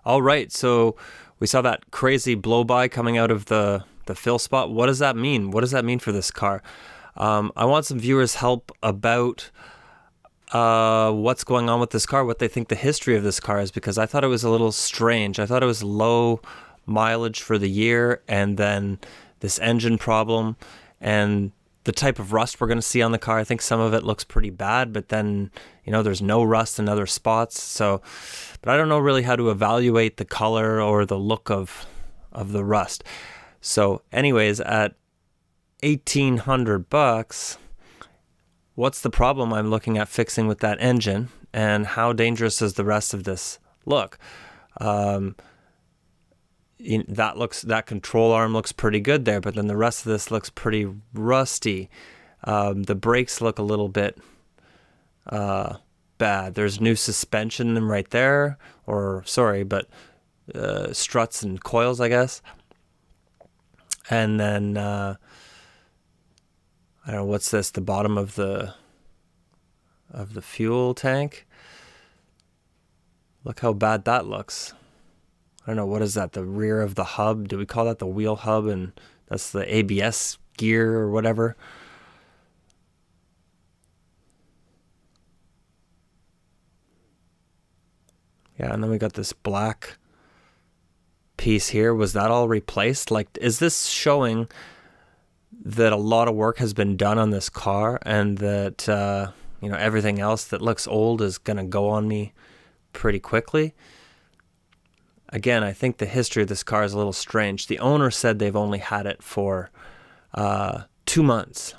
All right, so we saw that crazy blow by coming out of the fill spot. What does that mean? What does that mean for this car? I want some viewers' help about what's going on with this car, what they think the history of this car is, because I thought it was a little strange. I thought it was low mileage for the year, and then this engine problem, and the type of rust we're going to see on the car. I think some of it looks pretty bad, but then, there's no rust in other spots. So, but I don't know really how to evaluate the color or the look of the rust. So anyways, at $1,800, what's the problem I'm looking at fixing with that engine, and how dangerous does the rest of this look? That control arm looks pretty good there, but then the rest of this looks pretty rusty. The brakes look a little bit bad. There's new suspension right there, struts and coils, I guess. And then I don't know, what's this? The bottom of the fuel tank. Look how bad that looks. I don't know, what is that? The rear of the hub? Do we call that the wheel hub? And that's the ABS gear or whatever. Yeah, and then we got this black piece here. Was that all replaced? Like, is this showing that a lot of work has been done on this car, and that everything else that looks old is gonna go on me pretty quickly? Again, I think the history of this car is a little strange. The owner said they've only had it for 2 months,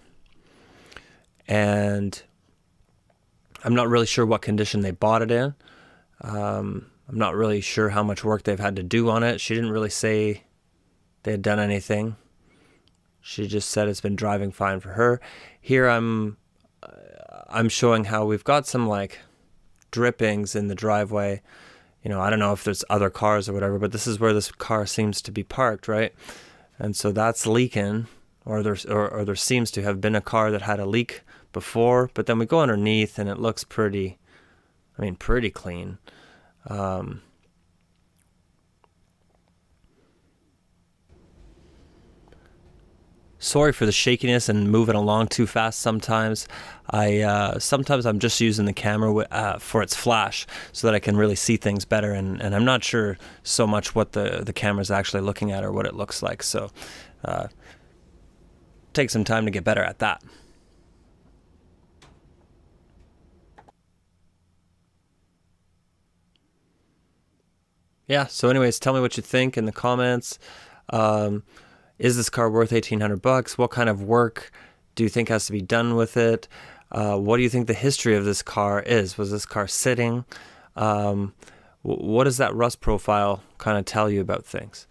and I'm not really sure what condition they bought it in. I'm not really sure how much work they've had to do on it. She didn't really say they had done anything. She just said it's been driving fine for her. Here I'm showing how we've got some like drippings in the driveway. I don't know if there's other cars or whatever, but this is where this car seems to be parked, right? And so that's leaking, or there seems to have been a car that had a leak before, but then we go underneath and it looks pretty clean. Sorry for the shakiness and moving along too fast sometimes. Sometimes I'm just using the camera for its flash so that I can really see things better, and I'm not sure so much what the camera's actually looking at or what it looks like. So take some time to get better at that. Yeah, so anyways, tell me what you think in the comments. Is this car worth $1,800? What kind of work do you think has to be done with it? What do you think the history of this car is? Was this car sitting? What does that rust profile kind of tell you about things?